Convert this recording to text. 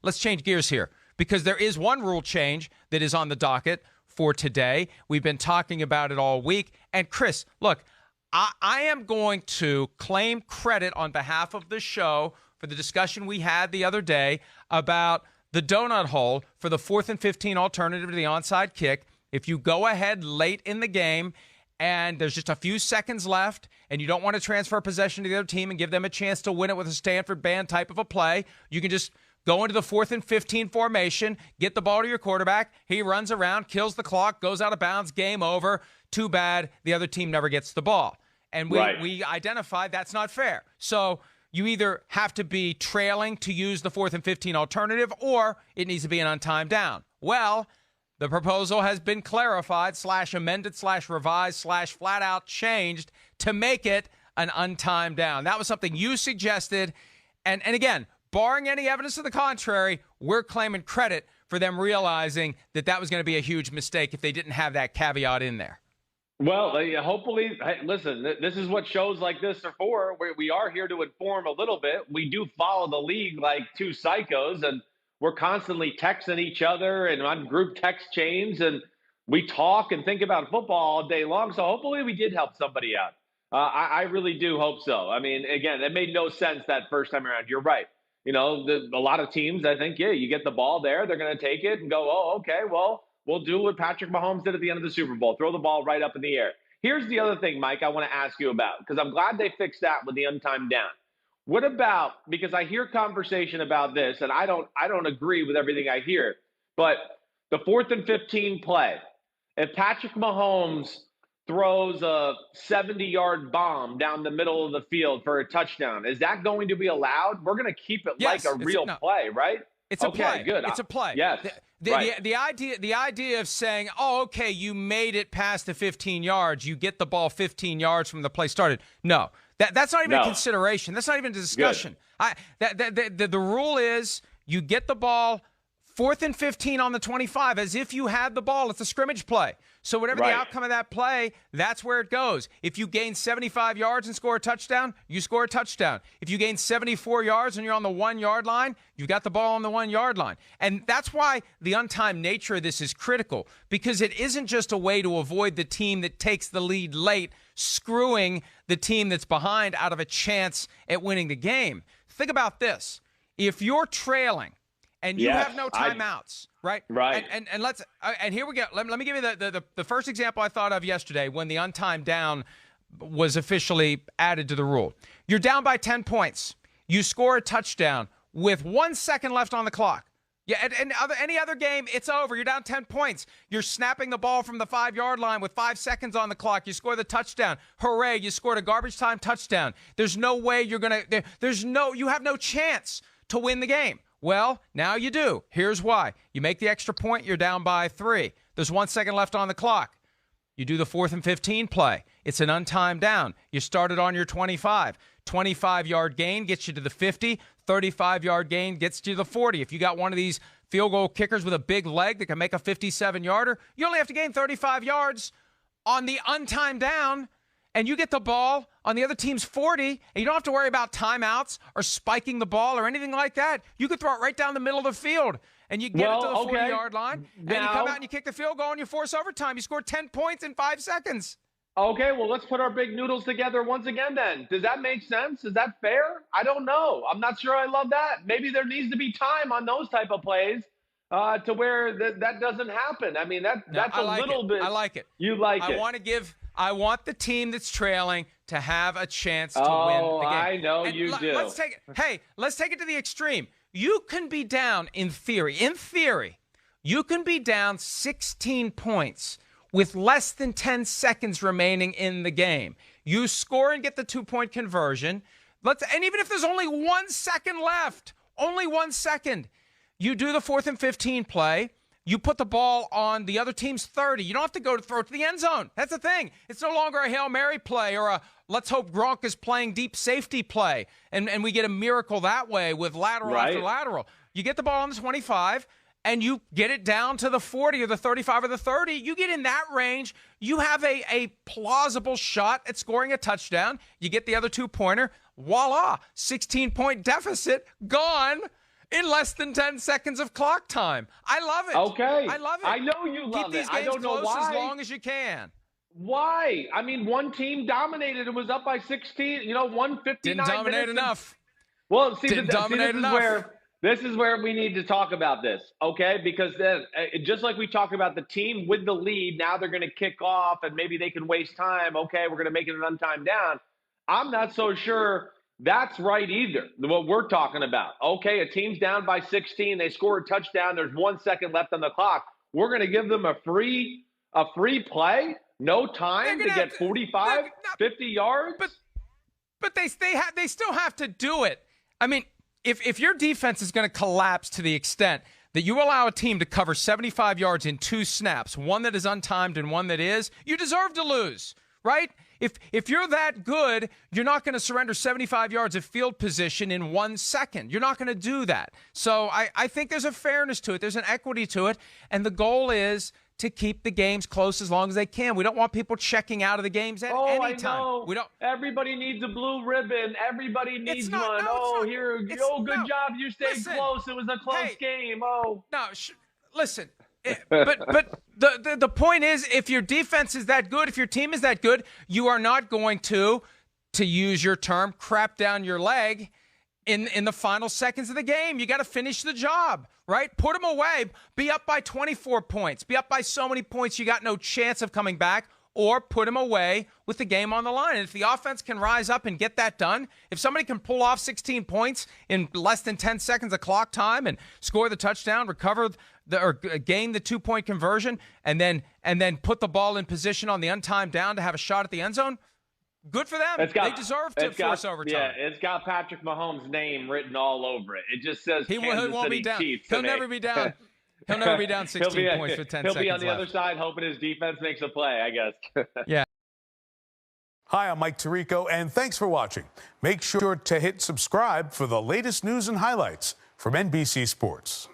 let's change gears here because there is one rule change that is on the docket for today. We've been talking about it all week. And Chris, look, I am going to claim credit on behalf of the show for the discussion we had the other day about the donut hole for the 4th and 15 alternative to the onside kick. If you go ahead late in the game and there's just a few seconds left and you don't want to transfer possession to the other team and give them a chance to win it with a Stanford band type of a play, you can just go into the 4th and 15 formation, get the ball to your quarterback. He runs around, kills the clock, goes out of bounds, game over. Too bad the other team never gets the ball. And we identified that's not fair. So you either have to be trailing to use the 4th and 15 alternative, or it needs to be an untimed down. Well, the proposal has been clarified / amended / revised / flat out changed to make it an untimed down. That was something you suggested. And again, barring any evidence to the contrary, we're claiming credit for them realizing that that was going to be a huge mistake if they didn't have that caveat in there. Well, hopefully, listen, this is what shows like this are for. We are here to inform a little bit. We do follow the league like two psychos, and we're constantly texting each other and on group text chains, and we talk and think about football all day long. So hopefully we did help somebody out. I really do hope so. I mean, again, it made no sense that first time around. You're right. You know, a lot of teams, I think, you get the ball there, they're going to take it and go, oh, okay, well, we'll do what Patrick Mahomes did at the end of the Super Bowl, throw the ball right up in the air. Here's the other thing, Mike, I want to ask you about, because I'm glad they fixed that with the untimed down. What about, because I hear conversation about this, and I don't agree with everything I hear, but the 4th and 15 play, if Patrick Mahomes throws a 70-yard bomb down the middle of the field for a touchdown, is that going to be allowed? We're going to keep it like a real play, right? It's a play. Good. It's a play. Yes. The idea of saying, oh, okay, you made it past the 15 yards, you get the ball 15 yards from the play started. No, that's not even a consideration. That's not even a discussion. The rule is you get the ball 4th and 15 on the 25 as if you had the ball. It's a scrimmage play. So whatever the outcome of that play, that's where it goes. If you gain 75 yards and score a touchdown, you score a touchdown. If you gain 74 yards and you're on the 1 yard line, you got the ball on the 1 yard line. And that's why the untimed nature of this is critical, because it isn't just a way to avoid the team that takes the lead late, screwing the team that's behind out of a chance at winning the game. Think about this. If you're trailing, and you have no timeouts, right? Right. And let's and here we go. Let me give you the first example I thought of yesterday when the untimed down was officially added to the rule. You're down by 10 points. You score a touchdown with 1 second left on the clock. Yeah, and any other game, it's over. You're down 10 points. You're snapping the ball from the 5 yard line with 5 seconds on the clock. You score the touchdown. Hooray! You scored a garbage time touchdown. There's no way you're gonna. You have no chance to win the game. Well, now you do. Here's why. You make the extra point, you're down by 3. There's 1 second left on the clock. You do the 4th and 15 play. It's an untimed down. You started on your 25. 25-yard gain gets you to the 50. 35-yard gain gets you to the 40. If you got one of these field goal kickers with a big leg that can make a 57-yarder, you only have to gain 35 yards on the untimed down, and you get the ball on the other team's 40, and you don't have to worry about timeouts or spiking the ball or anything like that. You could throw it right down the middle of the field, and you get it to the 40-yard line, and you come out and you kick the field goal, and you force overtime. You score 10 points in 5 seconds. Okay, well, let's put our big noodles together once again then. Does that make sense? Is that fair? I don't know. I'm not sure I love that. Maybe there needs to be time on those type of plays to where that doesn't happen. I mean, that's a little bit. I like it. You like it. I want the team that's trailing to have a chance to win the game. I know you do. Let's take it to the extreme. You can be down in theory, you can be down 16 points with less than 10 seconds remaining in the game. You score and get the 2-point conversion. And even if there's only 1 second left, only 1 second, you do the 4th and 15 play. You put the ball on the other team's 30. You don't have to go to throw it to the end zone. That's the thing. It's no longer a Hail Mary play or a let's hope Gronk is playing deep safety play. And we get a miracle that way with lateral after lateral. You get the ball on the 25, and you get it down to the 40 or the 35 or the 30. You get in that range. You have a plausible shot at scoring a touchdown. You get the other 2-pointer. Voila, 16-point deficit, gone. in less than 10 seconds of clock time. I love it. Okay. I love it. I know you love Keep these it. games I don't know close why. as long as you can. Why? I mean, one team dominated and was up by 16. 159 Didn't dominate enough. Well, see, Didn't dominate enough. This is where we need to talk about this, okay? Because then, just like we talk about the team with the lead, now they're going to kick off and maybe they can waste time. Okay, we're going to make it an untimed down. I'm not so sure that's right either, what we're talking about. Okay, a team's down by 16. They score a touchdown. There's 1 second left on the clock. We're going to give them a free play, no time to get 45, 50 yards? But they still have to do it. I mean, if your defense is going to collapse to the extent that you allow a team to cover 75 yards in 2 snaps, one that is untimed and one that is, you deserve to lose, right? If you're that good, you're not going to surrender 75 yards of field position in 1 second. You're not going to do that. So I think there's a fairness to it. There's an equity to it. And the goal is to keep the games close as long as they can. We don't want people checking out of the games at any time. I know. We don't. Everybody needs a blue ribbon. Everybody needs one. Good job. You stayed close. It was a close game. Listen. But the point is, if your defense is that good, if your team is that good, you are not going to use your term, crap down your leg in the final seconds of the game. You got to finish the job, right? Put them away. Be up by 24 points. Be up by so many points you got no chance of coming back, or put them away with the game on the line. And if the offense can rise up and get that done, if somebody can pull off 16 points in less than 10 seconds of clock time and score the touchdown, recover or gain the 2-point conversion, and then put the ball in position on the untimed down to have a shot at the end zone, good for them. They deserve to force overtime. Yeah, it's got Patrick Mahomes' name written all over it. It just says he Kansas won't City be down. Chiefs. He'll never be down. He'll never be down 16 points with 10 seconds He'll be on the left. other side hoping his defense makes a play, I guess. Yeah. Hi, I'm Mike Tirico, and thanks for watching. Make sure to hit subscribe for the latest news and highlights from NBC Sports.